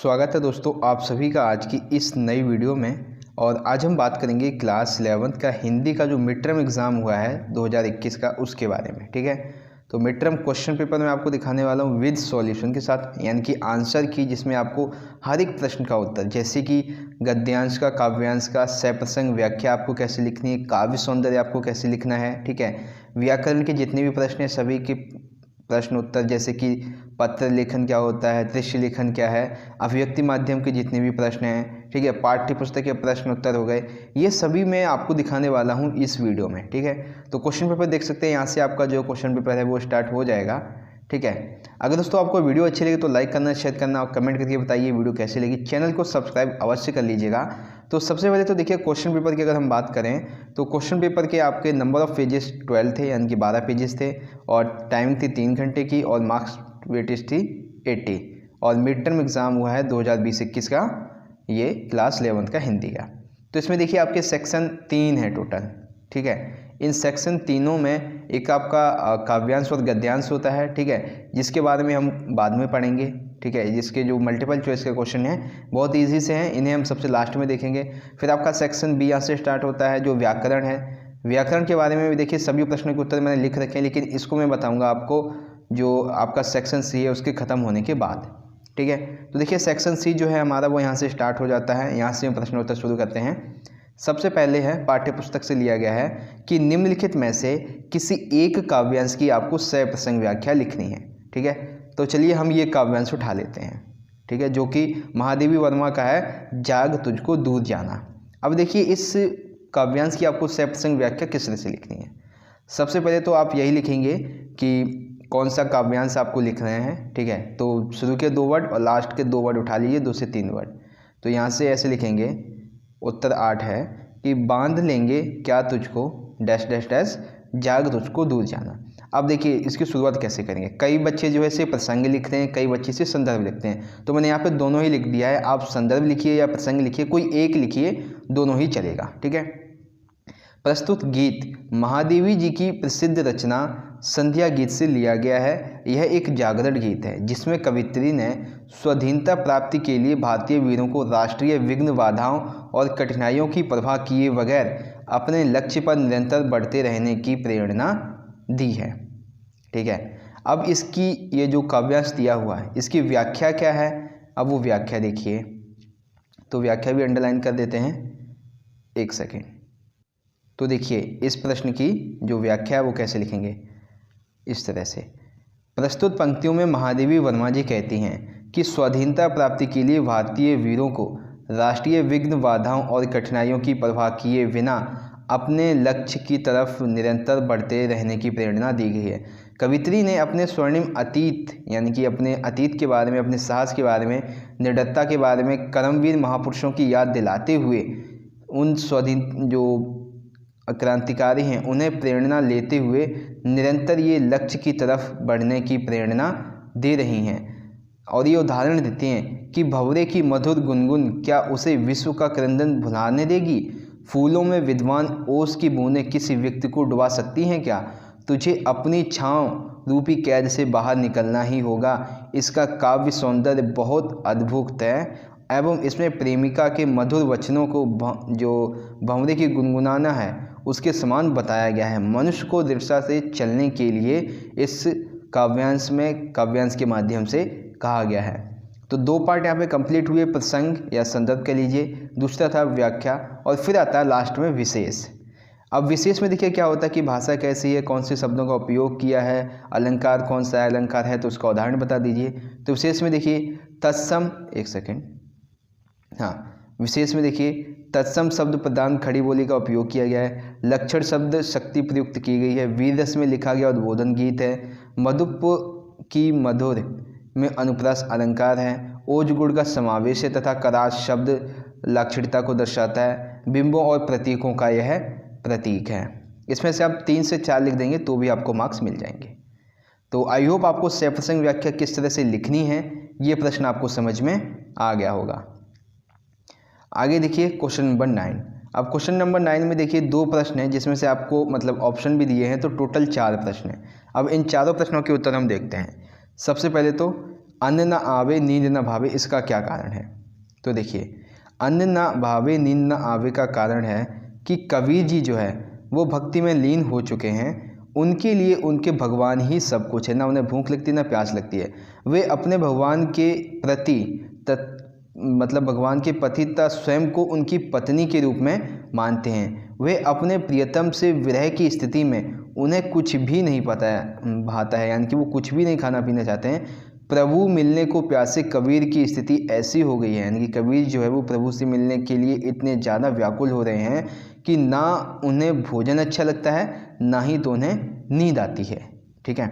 स्वागत है दोस्तों आप सभी का आज की इस नई वीडियो में। और आज हम बात करेंगे क्लास 11th का हिंदी का जो मिड टर्म एग्ज़ाम हुआ है 2021 का उसके बारे में। ठीक है, तो मिड टर्म क्वेश्चन पेपर मैं आपको दिखाने वाला हूँ विद सॉल्यूशन के साथ, यानी कि आंसर की, जिसमें आपको हर एक प्रश्न का उत्तर, जैसे कि गद्यांश का, काव्यांश का, सप्रसंग व्याख्या आपको कैसे लिखनी है, काव्य सौंदर्य आपको कैसे लिखना है। ठीक है, व्याकरण के जितने भी प्रश्न हैं सभी के प्रश्न उत्तर, जैसे कि पत्र लेखन क्या होता है, दृश्य लेखन क्या है, अभिव्यक्ति माध्यम के जितने भी प्रश्न हैं, ठीक है, पाठ्य पुस्तक के प्रश्न उत्तर हो गए, ये सभी मैं आपको दिखाने वाला हूँ इस वीडियो में। ठीक है, तो क्वेश्चन पेपर देख सकते हैं, यहाँ से आपका जो क्वेश्चन पेपर है वो स्टार्ट हो जाएगा। ठीक है, अगर दोस्तों आपको वीडियो अच्छी लगी तो लाइक करना, शेयर करना और कमेंट करके बताइए वीडियो कैसी लगी। चैनल को सब्सक्राइब अवश्य कर लीजिएगा। तो सबसे पहले तो देखिए क्वेश्चन पेपर की अगर हम बात करें तो क्वेश्चन पेपर के आपके नंबर ऑफ पेजेस 12 थे, यानी कि 12 पेजेस थे, और टाइमिंग थी 3 घंटे की, और मार्क्स वेटेज थी 80। और मिड टर्म एग्ज़ाम हुआ है 2020-21 का, ये क्लास 11th का हिंदी का। तो इसमें देखिए आपके सेक्शन 3 है टोटल। ठीक है, इन सेक्शन तीनों में एक आपका काव्यांश और गद्यांश होता है। ठीक है, जिसके बारे में हम बाद में पढ़ेंगे। ठीक है, जिसके जो मल्टीपल चॉइस के क्वेश्चन हैं बहुत इजी से हैं, इन्हें हम सबसे लास्ट में देखेंगे। फिर आपका सेक्शन बी यहाँ से स्टार्ट होता है, जो व्याकरण है। व्याकरण के बारे में भी देखिए सभी प्रश्नों के उत्तर मैंने लिख रखे हैं, लेकिन इसको मैं बताऊँगा आपको जो आपका सेक्शन सी है उसके ख़त्म होने के बाद। ठीक है, तो देखिए सेक्शन सी जो है हमारा वो यहाँ से स्टार्ट हो जाता है। यहाँ से हम प्रश्नोत्तर शुरू करते हैं। सबसे पहले है, पाठ्य पुस्तक से लिया गया है कि निम्नलिखित में से किसी एक काव्यांश की आपको सप्रसंग व्याख्या लिखनी है। ठीक है, तो चलिए हम ये काव्यांश उठा लेते हैं। ठीक है, जो कि महादेवी वर्मा का है, जाग तुझको दूर जाना। अब देखिए इस काव्यांश की आपको सप्रसंग व्याख्या किस तरह से लिखनी है। सबसे पहले तो आप यही लिखेंगे कि कौन सा काव्यांश आपको लिख रहे हैं। ठीक है, तो शुरू के 2 वर्ड और लास्ट के 2 वर्ड उठा लीजिए, 2 से 3 वर्ड। तो यहाँ से ऐसे लिखेंगे, उत्तर 8 है कि बांध लेंगे क्या तुझको डैश डैश डैश, जाग तुझको दूर जाना। अब देखिए इसकी शुरुआत कैसे करेंगे। कई बच्चे जो है से प्रसंग लिखते हैं, कई बच्चे से संदर्भ लिखते हैं, तो मैंने यहाँ पे दोनों ही लिख दिया है। आप संदर्भ लिखिए या प्रसंग लिखिए, कोई एक लिखिए, दोनों ही चलेगा। ठीक है, प्रस्तुत गीत महादेवी जी की प्रसिद्ध रचना संध्या गीत से लिया गया है। यह एक जागरण गीत है जिसमें कवित्री ने स्वाधीनता प्राप्ति के लिए भारतीय वीरों को राष्ट्रीय विघ्न, बाधाओं और कठिनाइयों की परवाह किए बगैर अपने लक्ष्य पर निरंतर बढ़ते रहने की प्रेरणा दी है। ठीक है, अब इसकी ये जो काव्यांश दिया हुआ है इसकी व्याख्या क्या है, अब वो व्याख्या देखिए। तो व्याख्या भी अंडरलाइन कर देते हैं, 1 सेकेंड। तो देखिए इस प्रश्न की जो व्याख्या है वो कैसे लिखेंगे, इस तरह से। प्रस्तुत पंक्तियों में महादेवी वर्मा जी कहती हैं कि स्वाधीनता प्राप्ति के लिए भारतीय वीरों को राष्ट्रीय विघ्न, बाधाओं और कठिनाइयों की परवाह किए बिना अपने लक्ष्य की तरफ निरंतर बढ़ते रहने की प्रेरणा दी गई है। कवित्री ने अपने स्वर्णिम अतीत, यानी कि अपने अतीत के बारे में, अपने साहस के बारे में, निडरता के बारे में, कर्मवीर महापुरुषों की याद दिलाते हुए उन स्वाधीन जो क्रांतिकारी हैं उन्हें प्रेरणा लेते हुए निरंतर ये लक्ष्य की तरफ बढ़ने की प्रेरणा दे रही हैं। और ये उदाहरण देती हैं कि भंवरे की मधुर गुनगुन क्या उसे विश्व का क्रंदन भुलाने देगी। फूलों में विद्वान ओस की बूंदें किसी व्यक्ति को डुबा सकती हैं क्या। तुझे अपनी छाँव रूपी कैद से बाहर निकलना ही होगा। इसका काव्य सौंदर्य बहुत अद्भुत है एवं इसमें प्रेमिका के मधुर वचनों को जो भंवरे की गुनगुनाना है उसके समान बताया गया है। मनुष्य को दृढ़ता से चलने के लिए इस काव्यांश में, काव्यांश के माध्यम से कहा गया है। तो 2 पार्ट यहाँ पे कंप्लीट हुए, प्रसंग या संदर्भ कह लीजिए, दूसरा था व्याख्या, और फिर आता है लास्ट में विशेष। अब विशेष में देखिए क्या होता है कि भाषा कैसी है, कौन से शब्दों का उपयोग किया है, अलंकार कौन सा अलंकार है, तो उसका उदाहरण बता दीजिए। तो विशेष में देखिए तत्सम, 1 सेकेंड, हाँ, विशेष में देखिए तत्सम शब्द प्रदान खड़ी बोली का उपयोग किया गया है। लक्षण शब्द शक्ति प्रयुक्त की गई है। वीर रस में लिखा गया उद्बोधन गीत है। मधुप की मधुर में अनुप्रास अलंकार है। ओज गुण का समावेश है तथा करास शब्द लाक्षणिकता को दर्शाता है। बिंबों और प्रतीकों का यह प्रतीक है। इसमें से आप 3 से 4 लिख देंगे तो भी आपको मार्क्स मिल जाएंगे। तो आई होप आपको सप्रसंग व्याख्या किस तरह से लिखनी है ये प्रश्न आपको समझ में आ गया होगा। आगे देखिए क्वेश्चन नंबर 9। अब क्वेश्चन नंबर 9 में देखिए 2 प्रश्न हैं जिसमें से आपको मतलब ऑप्शन भी दिए हैं, तो टोटल 4 प्रश्न हैं। अब इन चारों प्रश्नों के उत्तर हम देखते हैं। सबसे पहले तो अन्न न आवे नींद न भावे, इसका क्या कारण है? तो देखिए, अन्न न भावे नींद न आवे का कारण है कि कबीर जी जो है वो भक्ति में लीन हो चुके हैं। उनके लिए उनके भगवान ही सब कुछ है, ना उन्हें भूख लगती है ना प्यास लगती है। वे अपने भगवान के प्रति मतलब भगवान के पति तथा स्वयं को उनकी पत्नी के रूप में मानते हैं। वे अपने प्रियतम से विरह की स्थिति में उन्हें कुछ भी नहीं भाता है, यानी कि वो कुछ भी नहीं खाना पीना चाहते हैं। प्रभु मिलने को प्यासे कबीर की स्थिति ऐसी हो गई है, यानी कि कबीर जो है वो प्रभु से मिलने के लिए इतने ज़्यादा व्याकुल हो रहे हैं कि ना उन्हें भोजन अच्छा लगता है, ना ही तो उन्हें नींद आती है। ठीक है।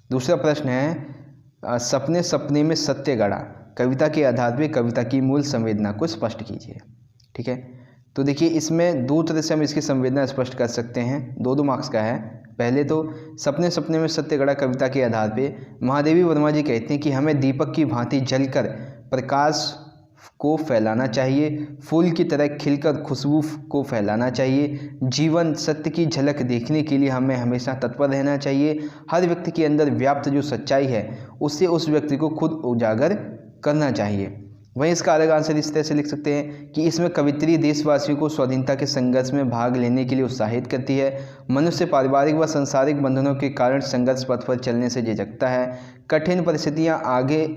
दूसरा प्रश्न है, सपने सपने में सत्य गढ़ा, कविता के आधार पर कविता की मूल संवेदना को स्पष्ट कीजिए। ठीक है। तो देखिए, इसमें दो तरह से हम इसकी संवेदना स्पष्ट कर सकते हैं, 2 मार्क्स का है। पहले तो सपने सपने में सत्य गढ़ा कविता के आधार पे महादेवी वर्मा जी कहते हैं कि हमें दीपक की भांति जलकर प्रकाश को फैलाना चाहिए, फूल की तरह खिलकर खुशबू को फैलाना चाहिए। जीवन सत्य की झलक देखने के लिए हमें हमेशा तत्पर रहना चाहिए। हर व्यक्ति के अंदर व्याप्त जो सच्चाई है उससे उस व्यक्ति को खुद उजागर करना चाहिए। वहीं इसका अलग आंसर इस तरह से लिख सकते हैं कि इसमें कवित्री देशवासियों को स्वाधीनता के संघर्ष में भाग लेने के लिए उत्साहित करती है। मनुष्य पारिवारिक व सांसारिक बंधनों के कारण संघर्ष पथ पर चलने से झिझकता है। कठिन परिस्थितियां आगे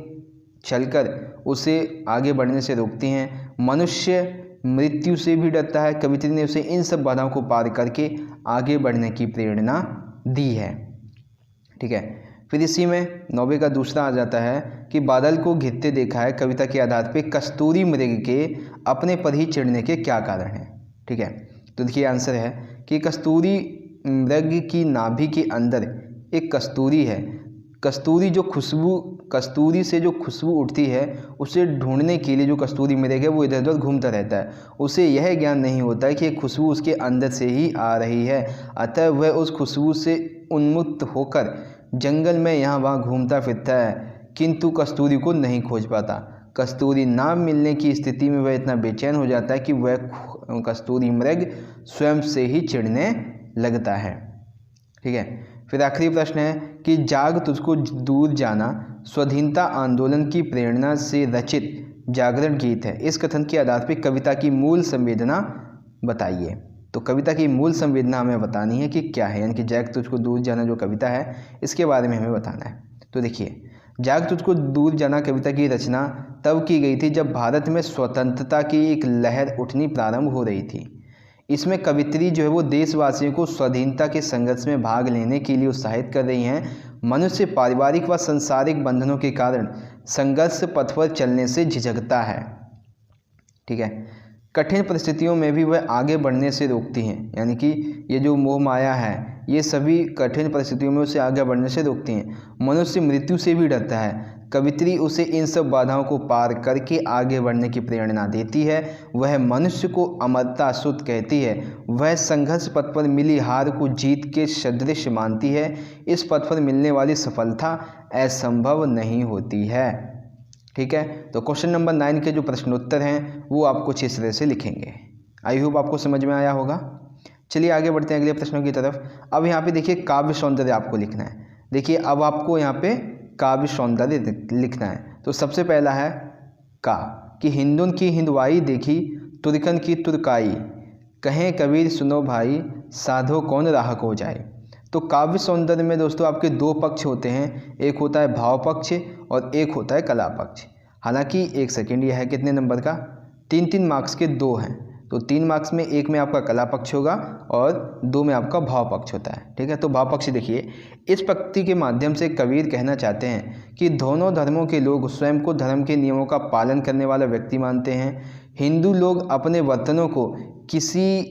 चलकर उसे आगे बढ़ने से रोकती हैं। मनुष्य मृत्यु से भी डरता है। कवित्री ने उसे इन सब बाधाओं को पार करके आगे बढ़ने की प्रेरणा दी है। ठीक है। फिर इसी में 9वें का दूसरा आ जाता है कि बादल को घिरते देखा है, कविता के आधार पे कस्तूरी मृग के अपने पर ही चिढ़ने के क्या कारण हैं। ठीक है। तो देखिए, आंसर है कि कस्तूरी मृग की नाभि के अंदर एक कस्तूरी है। कस्तूरी से जो खुशबू उठती है उसे ढूंढने के लिए जो कस्तूरी मृग है वो इधर उधर घूमता रहता है। उसे यह ज्ञान नहीं होता है कि खुशबू उसके अंदर से ही आ रही है, अतः वह उस खुशबू से उन्मुक्त होकर जंगल में यहाँ वहाँ घूमता फिरता है, किंतु कस्तूरी को नहीं खोज पाता। कस्तूरी ना मिलने की स्थिति में वह इतना बेचैन हो जाता है कि वह कस्तूरी मृग स्वयं से ही चिढ़ने लगता है। ठीक है। फिर आखिरी प्रश्न है कि जाग तुझको दूर जाना स्वाधीनता आंदोलन की प्रेरणा से रचित जागरण गीत है। इस कथन के आधार पर कविता की मूल संवेदना बताइए। तो कविता की मूल संवेदना हमें बतानी है कि क्या है, यानी कि जाग तुझको दूर जाना जो कविता है इसके बारे में हमें बताना है। तो देखिए, जाग तुझको दूर जाना कविता की रचना तब की गई थी जब भारत में स्वतंत्रता की एक लहर उठनी प्रारंभ हो रही थी। इसमें कवित्री जो है वो देशवासियों को स्वाधीनता के संघर्ष में भाग लेने के लिए उत्साहित कर रही हैं। मनुष्य पारिवारिक व सांसारिक बंधनों के कारण संघर्ष पथ पर चलने से झिझकता है। ठीक है। कठिन परिस्थितियों में भी वह आगे बढ़ने से रोकती हैं, यानी कि ये जो मोह माया है ये सभी कठिन परिस्थितियों में उसे आगे बढ़ने से रोकती हैं। मनुष्य मृत्यु से भी डरता है। कवित्री उसे इन सब बाधाओं को पार करके आगे बढ़ने की प्रेरणा देती है। वह मनुष्य को अमरता सुत कहती है। वह संघर्ष पथ पर मिली हार को जीत के सदृश मानती है। इस पथ पर मिलने वाली सफलता असंभव नहीं होती है। ठीक है। तो क्वेश्चन नंबर 9 के जो प्रश्नोत्तर हैं वो आप कुछ इस तरह से लिखेंगे। आई होप आपको समझ में आया होगा। चलिए आगे बढ़ते हैं अगले प्रश्नों की तरफ। अब यहाँ पे देखिए, काव्य सौंदर्य आपको लिखना है। देखिए, अब आपको यहाँ पे काव्य सौंदर्य लिखना है। तो सबसे पहला है का कि हिंदुन की हिंदवाई देखी, तुर्कन की तुर्काई, कहें कबीर सुनो भाई, साधो कौन राह को जाए। तो काव्य सौंदर्य में दोस्तों आपके 2 पक्ष होते हैं, एक होता है भाव पक्ष और एक होता है कला पक्ष। हालांकि 1 सेकेंड, यह है कितने नंबर का, 3 मार्क्स के 2 हैं। तो 3 मार्क्स में 1 में आपका कला पक्ष होगा और 2 में आपका भाव पक्ष होता है। ठीक है। तो भाव पक्ष देखिए, इस पंक्ति के माध्यम से कबीर कहना चाहते हैं कि दोनों धर्मों के लोग स्वयं को धर्म के नियमों का पालन करने वाला व्यक्ति मानते हैं। हिंदू लोग अपने बर्तनों को किसी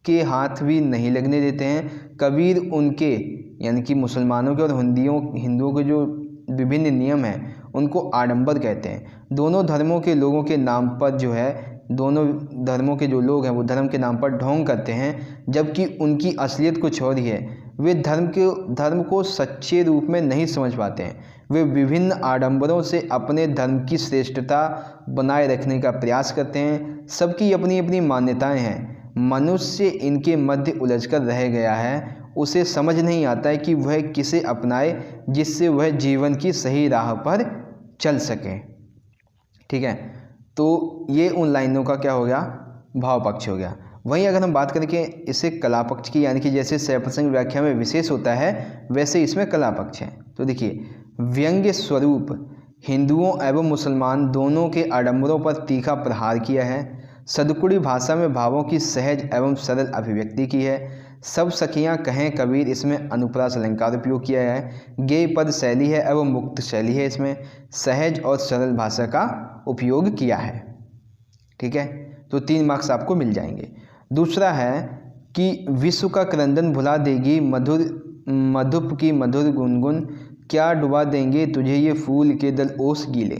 के हाथ भी नहीं लगने देते हैं। कबीर उनके यानी कि मुसलमानों के और हिंदुओं के जो विभिन्न नियम हैं उनको आडंबर कहते हैं। दोनों धर्मों के लोगों के नाम पर जो है, दोनों धर्मों के जो लोग हैं वो धर्म के नाम पर ढोंग करते हैं, जबकि उनकी असलियत कुछ और ही है। वे धर्म को सच्चे रूप में नहीं समझ पाते हैं। वे विभिन्न आडंबरों से अपने धर्म की श्रेष्ठता बनाए रखने का प्रयास करते हैं। सबकी अपनी अपनी मान्यताएं हैं। मनुष्य इनके मध्य उलझकर रह गया है। उसे समझ नहीं आता है कि वह किसे अपनाए जिससे वह जीवन की सही राह पर चल सके। ठीक है, तो ये उन लाइनों का क्या हो गया, भाव पक्ष हो गया। वहीं अगर हम बात करें कि इसे कला पक्ष की, यानी कि जैसे सप्रसंग व्याख्या में विशेष होता है वैसे इसमें कला पक्ष है। तो देखिए, व्यंग्य स्वरूप हिंदुओं एवं मुसलमान दोनों के आडंबरों पर तीखा प्रहार किया है। सदकुड़ी भाषा में भावों की सहज एवं सरल अभिव्यक्ति की है। सब सखियां कहें कबीर, इसमें अनुप्रास अलंकार उपयोग किया है। गेय पद शैली है एवं मुक्त शैली है, इसमें सहज और सरल भाषा का उपयोग किया है। ठीक है, तो 3 मार्क्स आपको मिल जाएंगे। दूसरा है कि विश्व का क्रंदन भुला देगी मधुप की मधुर गुनगुन, क्या डुबा देंगे तुझे ये फूल के दल ओस गीले।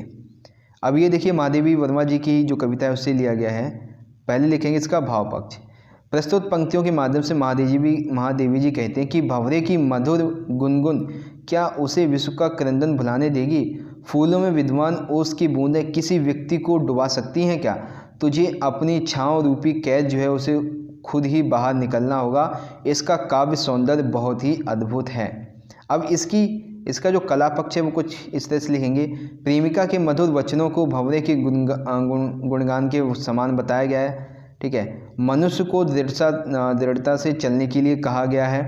अब ये देखिए, महादेवी वर्मा जी की जो कविता है उससे लिया गया है। पहले लिखेंगे इसका भाव पक्ष। प्रस्तुत पंक्तियों के माध्यम से महादेवी जी कहते हैं कि भंवरे की मधुर गुनगुन क्या उसे विश्व का क्रंदन भुलाने देगी। फूलों में विद्वान ओस की बूंदें किसी व्यक्ति को डुबा सकती हैं क्या। तुझे अपनी छाँव रूपी कैद जो है उसे खुद ही बाहर निकलना होगा। इसका काव्य सौंदर्य बहुत ही अद्भुत है। अब इसका जो कला पक्ष है वो कुछ इस तरह से लिखेंगे। प्रेमिका के मधुर वचनों को भंवरे के गुणगान के समान बताया गया है। ठीक है, मनुष्य को दृढ़ता से चलने के लिए कहा गया है।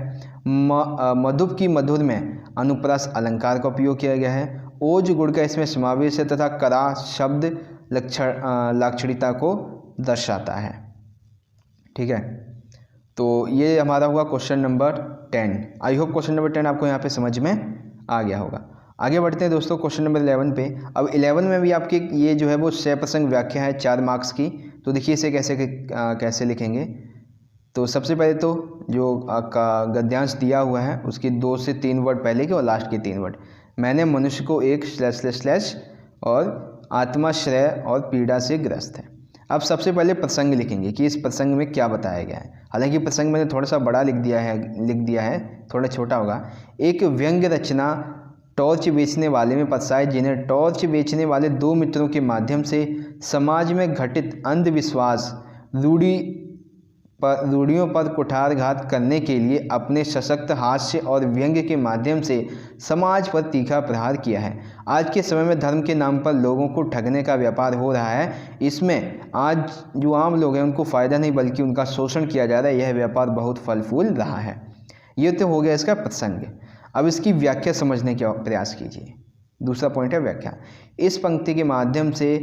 मधुप की मधुर में अनुप्रास अलंकार का उपयोग किया गया है। ओज गुण का इसमें समावेश है तथा करा शब्द लाक्षणिकता को दर्शाता है। ठीक है, तो ये हमारा हुआ question number 10। I hope question number 10 आपको यहाँ पे समझ में आ गया होगा। आगे बढ़ते हैं दोस्तों क्वेश्चन नंबर 11 पे। अब 11 में भी आपके ये जो है वो सप्रसंग व्याख्या है 4 मार्क्स की। तो देखिए इसे कैसे लिखेंगे। तो सबसे पहले तो जो गद्यांश दिया हुआ है उसके 2 से 3 वर्ड पहले के और लास्ट के 3 वर्ड। मैंने मनुष्य को एक / और आत्माश्रय और पीड़ा से ग्रस्त है। अब सबसे पहले प्रसंग लिखेंगे कि इस प्रसंग में क्या बताया गया है। हालांकि प्रसंग मैंने थोड़ा सा बड़ा लिख दिया है, थोड़ा छोटा होगा। एक व्यंग्य रचना टॉर्च बेचने वाले में पसाए, जिन्हें टॉर्च बेचने वाले 2 मित्रों के माध्यम से समाज में घटित अंधविश्वास रूढ़ियों पर कुठारघात करने के लिए अपने सशक्त हास्य और व्यंग्य के माध्यम से समाज पर तीखा प्रहार किया है। आज के समय में धर्म के नाम पर लोगों को ठगने का व्यापार हो रहा है। इसमें आज जो आम लोग हैं उनको फ़ायदा नहीं बल्कि उनका शोषण किया जा रहा है। यह व्यापार बहुत फल फूल रहा है। ये तो हो गया इसका प्रसंग। अब इसकी व्याख्या समझने का प्रयास कीजिए। दूसरा पॉइंट है व्याख्या। इस पंक्ति के माध्यम से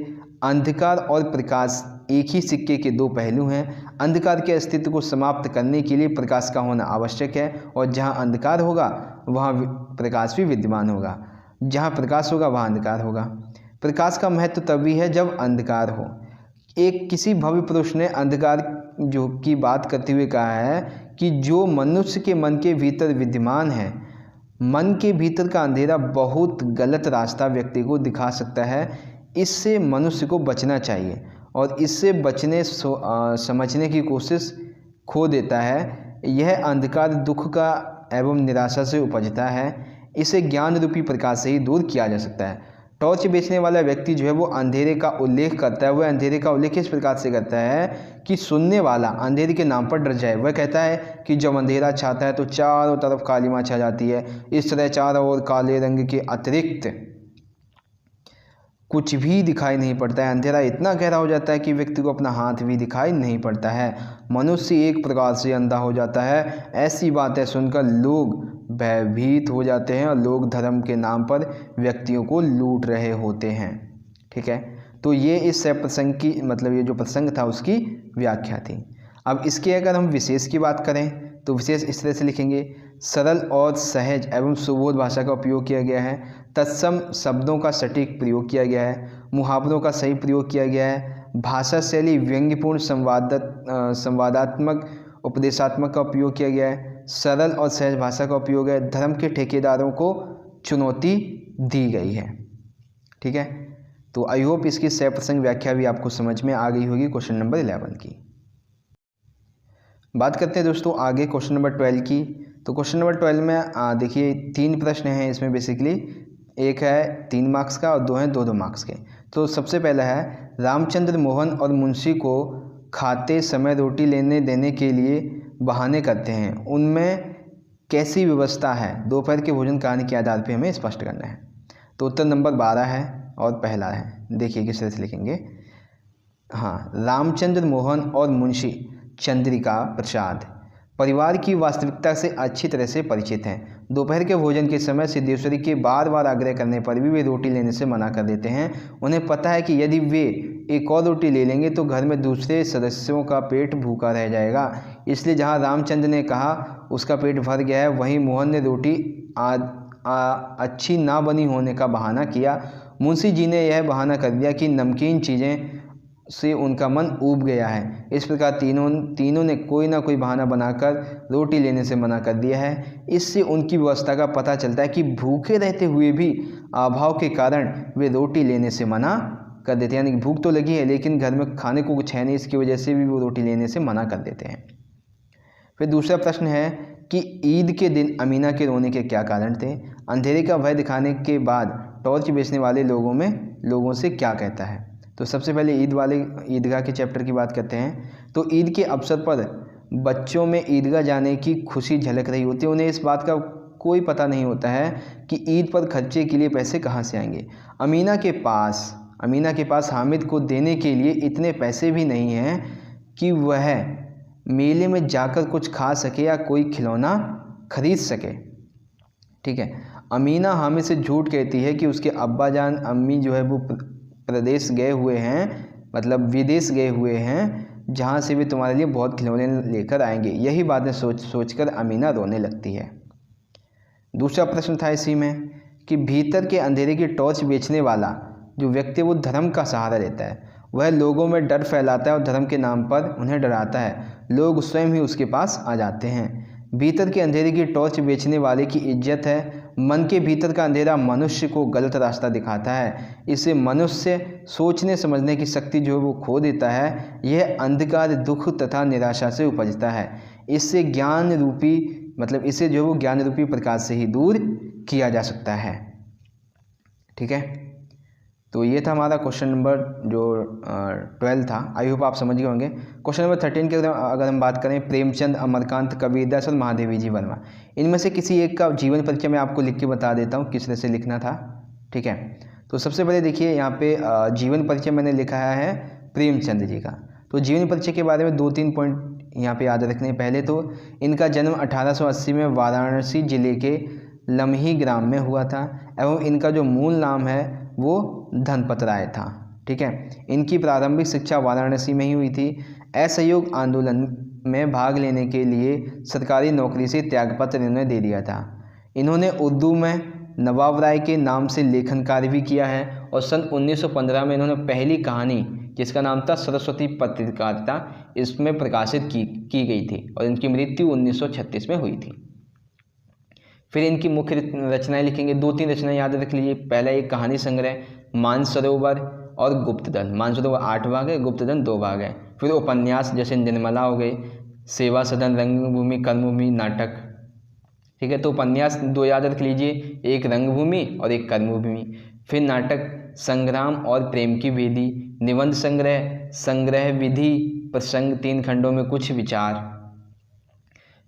अंधकार और प्रकाश एक ही सिक्के के 2 पहलू हैं। अंधकार के अस्तित्व को समाप्त करने के लिए प्रकाश का होना आवश्यक है, और जहाँ अंधकार होगा वहाँ प्रकाश भी विद्यमान होगा। जहाँ प्रकाश होगा वहाँ अंधकार होगा। प्रकाश का महत्व तभी है जब अंधकार हो। किसी भव्य पुरुष ने अंधकार जो की बात करते हुए कहा है कि जो मनुष्य के मन के भीतर विद्यमान है, मन के भीतर का अंधेरा बहुत गलत रास्ता व्यक्ति को दिखा सकता है। इससे मनुष्य को बचना चाहिए और इससे बचने समझने की कोशिश खो देता है। यह अंधकार दुख का एवं निराशा से उपजता है। इसे ज्ञान रूपी प्रकाश से ही दूर किया जा सकता है। टॉर्च बेचने वाला व्यक्ति जो है वो अंधेरे का उल्लेख करता है। वह अंधेरे का उल्लेख इस प्रकार से करता है कि सुनने वाला अंधेरे के नाम पर डर जाए। वह कहता है कि जब अंधेरा छाता है तो चारों तरफ कालीमा छा जाती है। इस तरह चारों ओर काले रंग के अतिरिक्त कुछ भी दिखाई नहीं पड़ता है। अंधेरा इतना गहरा हो जाता है कि व्यक्ति को अपना हाथ भी दिखाई नहीं पड़ता है। मनुष्य एक प्रकार से अंधा हो जाता है। ऐसी बातें सुनकर लोग भयभीत हो जाते हैं और लोग धर्म के नाम पर व्यक्तियों को लूट रहे होते हैं। ठीक है, तो ये इस प्रसंग की ये जो प्रसंग था उसकी व्याख्या थी। अब इसके अगर हम विशेष की बात करें तो विशेष इस तरह से लिखेंगे। सरल और सहज एवं सुबोध भाषा का उपयोग किया गया है। तत्सम शब्दों का सटीक प्रयोग किया गया है। मुहावरों का सही प्रयोग किया गया है। भाषा शैली व्यंग्यपूर्ण संवादात्मक उपदेशात्मक का उपयोग किया गया है। सरल और सहज भाषा का उपयोग है। धर्म के ठेकेदारों को चुनौती दी गई है। ठीक है, तो आई होप इसकी सप्रसंग व्याख्या भी आपको समझ में आ गई होगी क्वेश्चन नंबर 11 की। बात करते हैं दोस्तों आगे क्वेश्चन नंबर 12 की। तो क्वेश्चन नंबर 12 में देखिए 3 प्रश्न हैं इसमें। बेसिकली एक है 3 मार्क्स का और 2 हैं 2-2 मार्क्स के। तो सबसे पहला है, रामचंद्र मोहन और मुंशी को खाते समय रोटी लेने देने के लिए बहाने करते हैं। उनमें कैसी व्यवस्था है? दोपहर के भोजन कहानी के आधार पर हमें स्पष्ट करना है। तो उत्तर नंबर 12 है। और पहला है, देखिए किस तरह से लिखेंगे। हाँ, रामचंद्र मोहन और मुंशी चंद्रिका प्रसाद परिवार की वास्तविकता से अच्छी तरह से परिचित हैं। दोपहर के भोजन के समय सिद्धेश्वरी के बार बार आग्रह करने पर भी वे रोटी लेने से मना कर देते हैं। उन्हें पता है कि यदि वे एक और रोटी ले लेंगे तो घर में दूसरे सदस्यों का पेट भूखा रह जाएगा। इसलिए जहाँ रामचंद्र ने कहा उसका पेट भर गया है, वहीं मोहन ने रोटी अच्छी ना बनी होने का बहाना किया। मुंशी जी ने यह बहाना कर दिया कि नमकीन चीज़ें से उनका मन ऊब गया है। इस प्रकार तीनों ने कोई ना कोई बहाना बनाकर रोटी लेने से मना कर दिया है। इससे उनकी व्यवस्था का पता चलता है कि भूखे रहते हुए भी अभाव के कारण वे रोटी लेने से मना कर देते हैं। यानी भूख तो लगी है लेकिन घर में खाने को कुछ है नहीं, इसकी वजह से भी वो रोटी लेने से मना कर देते हैं। फिर दूसरा प्रश्न है कि ईद के दिन अमीना के रोने के क्या कारण थे। अंधेरे का भय दिखाने के बाद टॉर्च बेचने वाले लोगों से क्या कहता है। तो सबसे पहले ईदगाह के चैप्टर की बात करते हैं। तो ईद के अवसर पर बच्चों में ईदगाह जाने की खुशी झलक रही होती है। उन्हें इस बात का कोई पता नहीं होता है कि ईद पर खर्चे के लिए पैसे कहाँ से आएंगे। अमीना के पास हामिद को देने के लिए इतने पैसे भी नहीं हैं कि वह मेले में जाकर कुछ खा सके या कोई खिलौना खरीद सके। ठीक है, अमीना हामिद से झूठ कहती है कि उसके अब्बा जान अम्मी जो है वो प्रदेश गए हुए हैं, मतलब विदेश गए हुए हैं, जहाँ से भी तुम्हारे लिए बहुत खिलौने लेकर आएंगे। यही बातें सोचकर अमीना रोने लगती है। दूसरा प्रश्न था इसी में कि भीतर के अंधेरे की टॉर्च बेचने वाला जो व्यक्ति वो धर्म का सहारा लेता है, वह लोगों में डर फैलाता है और धर्म के नाम पर उन्हें डराता है। लोग स्वयं ही उसके पास आ जाते हैं। भीतर के अंधेरे की टॉर्च बेचने वाले की इज्जत है। मन के भीतर का अंधेरा मनुष्य को गलत रास्ता दिखाता है। इससे मनुष्य सोचने समझने की शक्ति जो है वो खो देता है। यह अंधकार दुख तथा निराशा से उपजता है। इसे जो है वो ज्ञान रूपी प्रकाश से ही दूर किया जा सकता है। ठीक है, तो ये था हमारा क्वेश्चन नंबर जो 12 था। आई होप आप समझ गए होंगे। क्वेश्चन नंबर 13 की अगर हम बात करें, प्रेमचंद, अमरकांत, कबीरदास और महादेवी जी वर्मा, इनमें से किसी एक का जीवन परिचय मैं आपको लिख के बता देता हूँ किस तरह से लिखना था। ठीक है, तो सबसे पहले देखिए यहाँ पे जीवन परिचय मैंने लिखा है प्रेमचंद जी का। तो जीवन परिचय के बारे में 2-3 पॉइंट यहाँ पे याद रखने। पहले तो इनका जन्म 1880 में वाराणसी जिले के लम्ही ग्राम में हुआ था एवं इनका जो मूल नाम है वो धनपत राय था। ठीक है, इनकी प्रारंभिक शिक्षा वाराणसी में ही हुई थी। असहयोग आंदोलन में भाग लेने के लिए सरकारी नौकरी से त्यागपत्र इन्होंने दे दिया था। इन्होंने उर्दू में नवाब राय के नाम से लेखन कार्य भी किया है और सन 1915 में इन्होंने पहली कहानी जिसका नाम था सरस्वती पत्रकारिता, इसमें प्रकाशित की गई थी और इनकी मृत्यु 1936 में हुई थी। फिर इनकी मुख्य रचनाएं लिखेंगे, 2-3 रचनाएं याद रख लीजिए। पहला एक कहानी संग्रह मानसरोवर और गुप्तधन। मानसरोवर 8 भाग है, गुप्तधन 2 भाग है। फिर उपन्यास जैसे निर्मला हो गए, सेवा सदन, रंगभूमि, कर्मभूमि, नाटक। ठीक है, तो उपन्यास 2 याद रख लीजिए, एक रंगभूमि और एक कर्मभूमि। फिर नाटक संग्राम और प्रेम की वेदी, निबंध संग्रह विधि प्रसंग, 3 खंडों में कुछ विचार।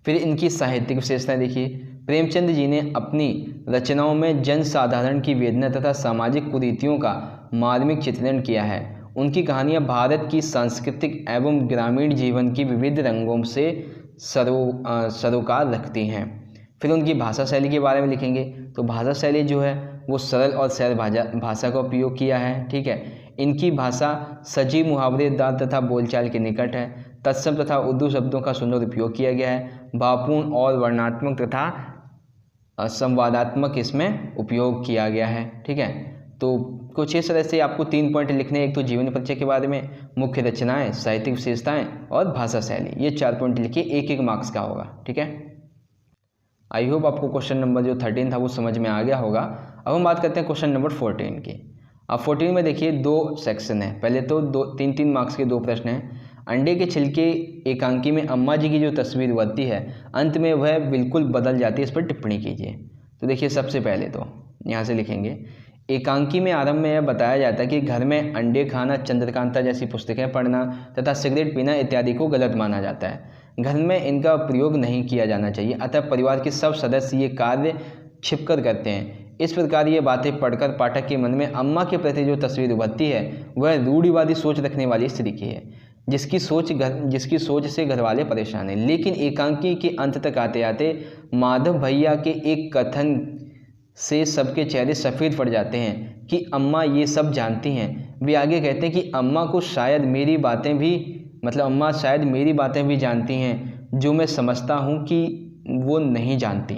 फिर इनकी साहित्यिक विशेषताएं देखिए। प्रेमचंद जी ने अपनी रचनाओं में जन साधारण की वेदना तथा सामाजिक कुरीतियों का मार्मिक चित्रण किया है। उनकी कहानियाँ भारत की सांस्कृतिक एवं ग्रामीण जीवन की विविध रंगों से सरोकार रखती हैं। फिर उनकी भाषा शैली के बारे में लिखेंगे। तो भाषा शैली जो है वो सरल और सरल भाषा का उपयोग किया है। ठीक है, इनकी भाषा सजीव मुहावरेदार तथा बोलचाल के निकट है। तत्सम तथा उर्दू शब्दों का सुंदर उपयोग किया गया है। भावपूर्ण और वर्णनात्मक तथा संवादात्मक इसमें उपयोग किया गया है। ठीक है, तो कुछ इस तरह से आपको 3 पॉइंट लिखने हैं। एक तो जीवन परिचय के बारे में, मुख्य रचनाएं, साहित्यिक विशेषताएं और भाषा शैली। ये 4 पॉइंट लिखिए, 1-1 मार्क्स का होगा। ठीक है, आई होप आपको क्वेश्चन नंबर जो 13 था वो समझ में आ गया होगा। अब हम बात करते हैं क्वेश्चन नंबर 14 की। अब 14 में देखिए 2 सेक्शन है। पहले तो 3-3 मार्क्स के 2 प्रश्न हैं। अंडे के छिलके एकांकी में अम्मा जी की जो तस्वीर बनती है, अंत में वह बिल्कुल बदल जाती है, इस पर टिप्पणी कीजिए। तो देखिए सबसे पहले तो यहाँ से लिखेंगे, एकांकी में आरंभ में यह बताया जाता है कि घर में अंडे खाना, चंद्रकांता जैसी पुस्तकें पढ़ना तथा सिगरेट पीना इत्यादि को गलत माना जाता है। घर में इनका प्रयोग नहीं किया जाना चाहिए, अतः परिवार के सब सदस्य ये कार्य छिपकर करते हैं। इस प्रकार ये बातें पढ़कर पाठक के मन में अम्मा के प्रति जो तस्वीर उभरती है वह रूढ़िवादी सोच रखने वाली स्त्री की है, जिसकी सोच से घर वाले परेशान हैं। लेकिन एकांकी के अंत तक आते आते माधव भैया के एक कथन से सबके चेहरे सफ़ेद पड़ जाते हैं कि अम्मा ये सब जानती हैं। वे आगे कहते हैं कि अम्मा शायद मेरी बातें भी जानती हैं जो मैं समझता हूँ कि वो नहीं जानती।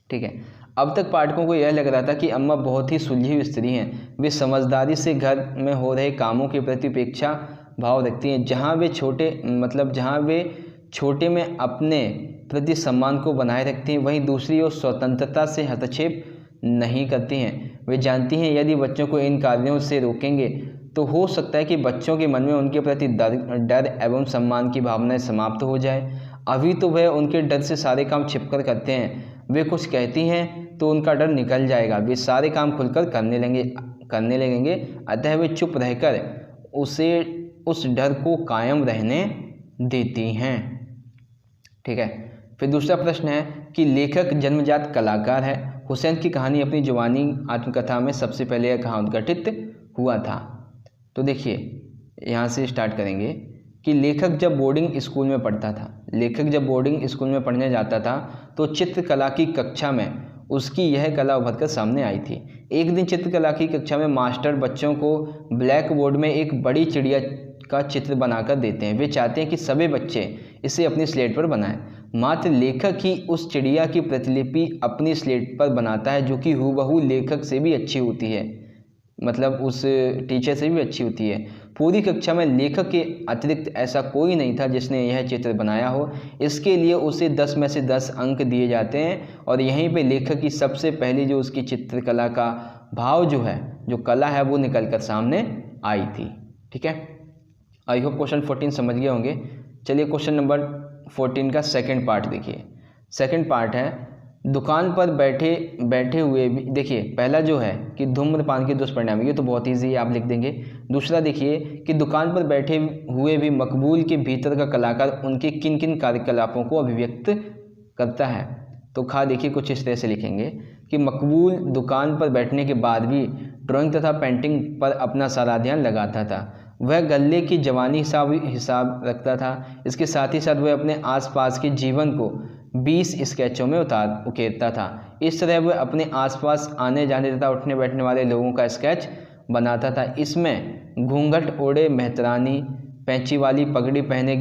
ठीक है, अब तक पाठकों को यह लग रहा था कि अम्मा बहुत ही सुलझी हुई स्त्री हैं। वे समझदारी से घर में हो रहे कामों के प्रति उपेक्षा भाव रखती हैं। जहाँ वे छोटे में अपने प्रति सम्मान को बनाए रखती हैं, वहीं दूसरी ओर स्वतंत्रता से हस्तक्षेप नहीं करती हैं। वे जानती हैं यदि बच्चों को इन कार्यों से रोकेंगे तो हो सकता है कि बच्चों के मन में उनके प्रति डर एवं सम्मान की भावनाएं समाप्त हो जाए। अभी तो वह उनके डर से सारे काम छिपकर करते हैं। वे कुछ कहती हैं तो उनका डर निकल जाएगा, वे सारे काम खुलकर करने लगेंगे। अतः वे चुप रहकर उस डर को कायम रहने देती हैं। ठीक है, फिर दूसरा प्रश्न है कि लेखक जन्मजात कलाकार है। हुसैन की कहानी अपनी जवानी आत्मकथा में सबसे पहले यह कहाँ उद्घटित हुआ था? तो देखिए यहाँ से स्टार्ट करेंगे कि लेखक जब बोर्डिंग स्कूल में पढ़ने जाता था तो चित्रकला की कक्षा में उसकी यह कला उभर कर सामने आई थी। एक दिन चित्रकला की कक्षा में मास्टर बच्चों को ब्लैक बोर्ड में एक बड़ी चिड़िया का चित्र बनाकर देते हैं। वे चाहते हैं कि सभी बच्चे इसे अपनी स्लेट पर बनाएं। मात्र लेखक ही उस चिड़िया की प्रतिलिपि अपनी स्लेट पर बनाता है, जो कि हूबहू लेखक से भी अच्छी होती है, मतलब उस टीचर से भी अच्छी होती है। पूरी कक्षा में लेखक के अतिरिक्त ऐसा कोई नहीं था जिसने यह चित्र बनाया हो। इसके लिए उसे 10 में से 10 अंक दिए जाते हैं और यहीं पे लेखक की सबसे पहली जो उसकी चित्रकला का भाव जो कला है वो निकल कर सामने आई थी। ठीक है, आई होप क्वेश्चन 14 समझ गए होंगे। चलिए क्वेश्चन नंबर 14 का सेकंड पार्ट देखिए। सेकंड पार्ट है दुकान पर बैठे हुए भी। देखिए पहला जो है कि धूम्रपान के दुष्परिणाम, ये तो बहुत ईजी है, आप लिख देंगे। दूसरा देखिए कि दुकान पर बैठे हुए भी मकबूल के भीतर का कलाकार उनके किन किन कार्यकलापों को अभिव्यक्त करता है। तो देखिए कुछ इस तरह से लिखेंगे कि मकबूल दुकान पर बैठने के बाद भी ड्राइंग तथा पेंटिंग पर अपना सारा ध्यान लगाता था। वह गले की जवानी हिसाब रखता था। इसके साथ ही साथ वह अपने आसपास के जीवन को 20 स्केचों में उकेरता था। इस तरह वह अपने आसपास आने जाने तथा उठने बैठने वाले लोगों का स्केच बनाता था। इसमें घूंघट ओढ़े मेहतरानी, पैंची वाली पगड़ी पहने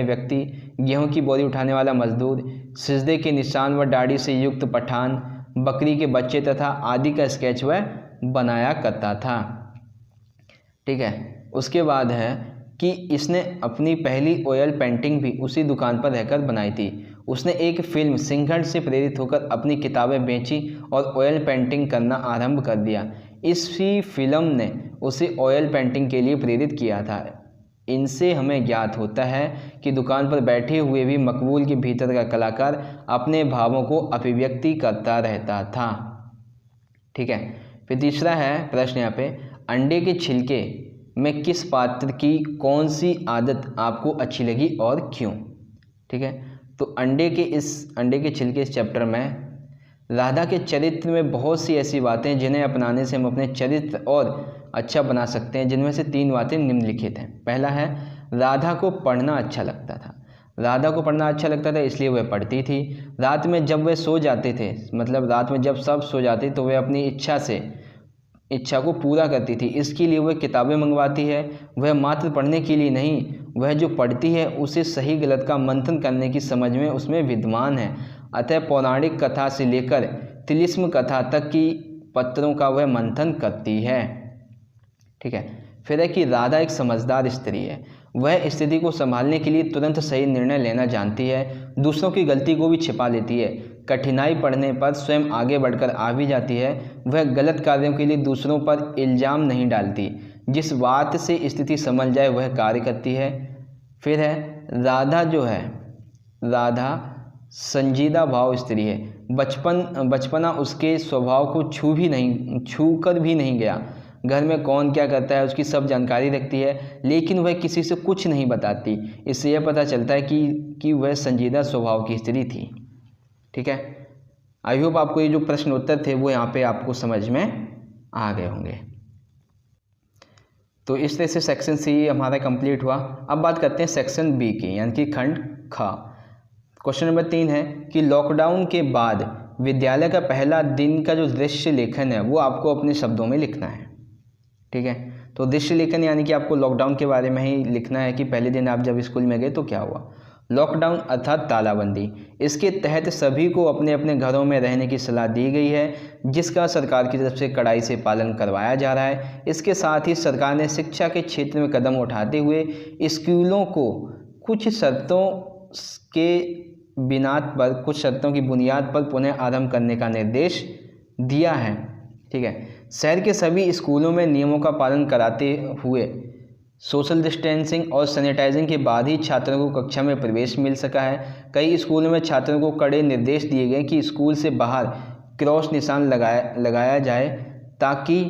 व्यक्ति, गेहूं की बोरी उठाने वाला मजदूर, सिजदे के निशान व दाढ़ी से युक्त पठान, बकरी के बच्चे तथा आदि का स्केच वह बनाया करता था। ठीक है, उसके बाद है कि इसने अपनी पहली ऑयल पेंटिंग भी उसी दुकान पर रहकर बनाई थी। उसने एक फिल्म सिंघड़ से प्रेरित होकर अपनी किताबें बेची और ऑयल पेंटिंग करना आरंभ कर दिया। इसी फिल्म ने उसे ऑयल पेंटिंग के लिए प्रेरित किया था। इनसे हमें ज्ञात होता है कि दुकान पर बैठे हुए भी मकबूल के भीतर का कलाकार अपने भावों को अभिव्यक्ति करता रहता था। ठीक है, फिर तीसरा है प्रश्न यहाँ पे, अंडे के छिलके में किस पात्र की कौन सी आदत आपको अच्छी लगी और क्यों? ठीक है, तो अंडे के छिलके इस चैप्टर में राधा के चरित्र में बहुत सी ऐसी बातें जिन्हें अपनाने से हम अपने चरित्र और अच्छा बना सकते हैं, जिनमें से 3 बातें निम्नलिखित हैं। पहला है राधा को पढ़ना अच्छा लगता था इसलिए वह पढ़ती थी। रात में जब वह सो जाते थे, मतलब रात में जब सब सो जाते तो वह अपनी इच्छा को पूरा करती थी। इसके लिए वह किताबें मंगवाती है। वह मात्र पढ़ने के लिए नहीं, वह जो पढ़ती है उसे सही गलत का मंथन करने की समझ में उसमें विद्वान है। अतः पौराणिक कथा से लेकर तिलिस्म कथा तक की पत्रों का वह मंथन करती है। ठीक है, फिर है कि राधा एक समझदार स्त्री है। वह स्थिति को संभालने के लिए तुरंत सही निर्णय लेना जानती है, दूसरों की गलती को भी छिपा लेती है। कठिनाई पड़ने पर स्वयं आगे बढ़कर आ भी जाती है। वह गलत कार्यों के लिए दूसरों पर इल्ज़ाम नहीं डालती, जिस बात से स्थिति संभल जाए वह कार्य करती है। फिर है राधा संजीदा भाव स्त्री है। बचपना उसके स्वभाव को छू कर भी नहीं गया। घर में कौन क्या करता है उसकी सब जानकारी रखती है, लेकिन वह किसी से कुछ नहीं बताती। इससे यह पता चलता है कि वह संजीदा स्वभाव की स्त्री थी। ठीक है, आई होप आपको ये जो प्रश्न उत्तर थे वो यहाँ पे आपको समझ में आ गए होंगे। तो इस तरह से सेक्शन सी हमारा कंप्लीट हुआ। अब बात करते हैं सेक्शन बी की, यानी कि खंड ख। क्वेश्चन नंबर 3 है कि लॉकडाउन के बाद विद्यालय का पहला दिन का जो दृश्य लेखन है वो आपको अपने शब्दों में लिखना है। ठीक है, तो दृश्य लेखन यानी कि आपको लॉकडाउन के बारे में ही लिखना है कि पहले दिन आप जब स्कूल में गए तो क्या हुआ। लॉकडाउन अर्थात तालाबंदी, इसके तहत सभी को अपने अपने घरों में रहने की सलाह दी गई है, जिसका सरकार की तरफ से कड़ाई से पालन करवाया जा रहा है। इसके साथ ही सरकार ने शिक्षा के क्षेत्र में कदम उठाते हुए स्कूलों को कुछ शर्तों की बुनियाद पर पुनः आरंभ करने का निर्देश दिया है। ठीक है, शहर के सभी स्कूलों में नियमों का पालन कराते हुए सोशल डिस्टेंसिंग और सैनिटाइजिंग के बाद ही छात्रों को कक्षा में प्रवेश मिल सका है। कई स्कूलों में छात्रों को कड़े निर्देश दिए गए कि स्कूल से बाहर क्रॉस निशान लगाया जाए, ताकि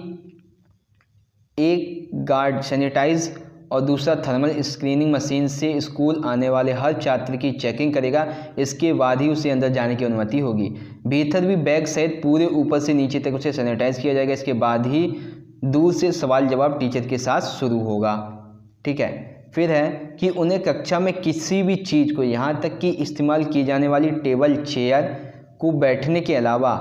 एक गार्ड सैनिटाइज और दूसरा थर्मल स्क्रीनिंग मशीन से स्कूल आने वाले हर छात्र की चेकिंग करेगा। इसके बाद ही उसे अंदर जाने की अनुमति होगी। भीतर भी बैग सहित पूरे ऊपर से नीचे तक उसे सैनिटाइज किया जाएगा। इसके बाद ही दूर से सवाल जवाब टीचर के साथ शुरू होगा। ठीक है, फिर है कि उन्हें कक्षा में किसी भी चीज़ को, यहाँ तक कि इस्तेमाल की जाने वाली टेबल चेयर को बैठने के अलावा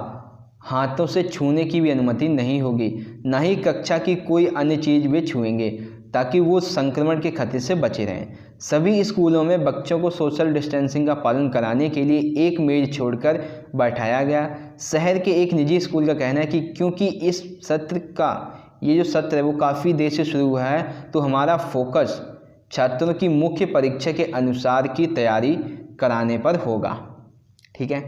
हाथों से छूने की भी अनुमति नहीं होगी। न ही कक्षा की कोई अन्य चीज़ वे छुएंगे, ताकि वो संक्रमण के खतरे से बचे रहें। सभी स्कूलों में बच्चों को सोशल डिस्टेंसिंग का पालन कराने के लिए एक मेज छोड़कर बैठाया गया। शहर के एक निजी स्कूल का कहना है कि क्योंकि इस सत्र का ये जो सत्र है वो काफ़ी देर से शुरू हुआ है, तो हमारा फोकस छात्रों की मुख्य परीक्षा के अनुसार की तैयारी कराने पर होगा। ठीक है,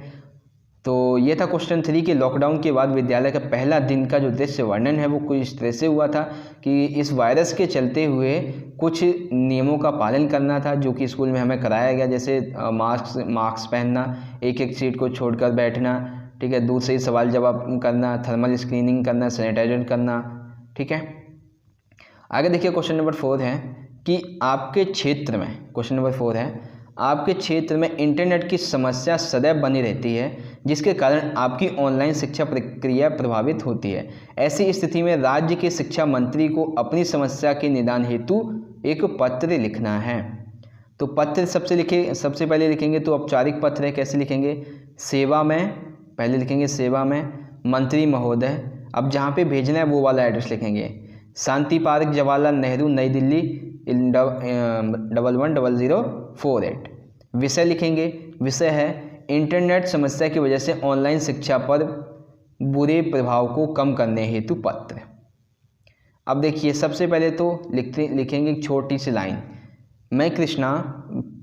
तो ये था क्वेश्चन 3 कि लॉकडाउन के बाद विद्यालय का पहला दिन का जो दृश्य वर्णन है वो कुछ इस तरह से हुआ था कि इस वायरस के चलते हुए कुछ नियमों का पालन करना था, जो कि स्कूल में हमें कराया गया, जैसे मास्क पहनना, एक सीट को छोड़कर बैठना, ठीक है, दूर से ही सवाल जवाब करना, थर्मल स्क्रीनिंग करना, सैनिटाइजर करना। ठीक है, आगे देखिए क्वेश्चन नंबर 4 है कि आपके क्षेत्र में, क्वेश्चन नंबर 4 है, आपके क्षेत्र में इंटरनेट की समस्या सदैव बनी रहती है, जिसके कारण आपकी ऑनलाइन शिक्षा प्रक्रिया प्रभावित होती है। ऐसी स्थिति में राज्य के शिक्षा मंत्री को अपनी समस्या के निदान हेतु एक पत्र लिखना है। तो पत्र सबसे पहले लिखेंगे तो औपचारिक पत्र है। कैसे लिखेंगे? सेवा में, पहले लिखेंगे सेवा में मंत्री महोदय। अब जहाँ पे भेजना है वो वाला एड्रेस लिखेंगे, शांति पार्क, जवाहरलाल नेहरू, नई दिल्ली 110048। विषय लिखेंगे, विषय है इंटरनेट समस्या की वजह से ऑनलाइन शिक्षा पर बुरे प्रभाव को कम करने हेतु पत्र। अब देखिए सबसे पहले तो लिखेंगे एक छोटी सी लाइन, मैं कृष्णा,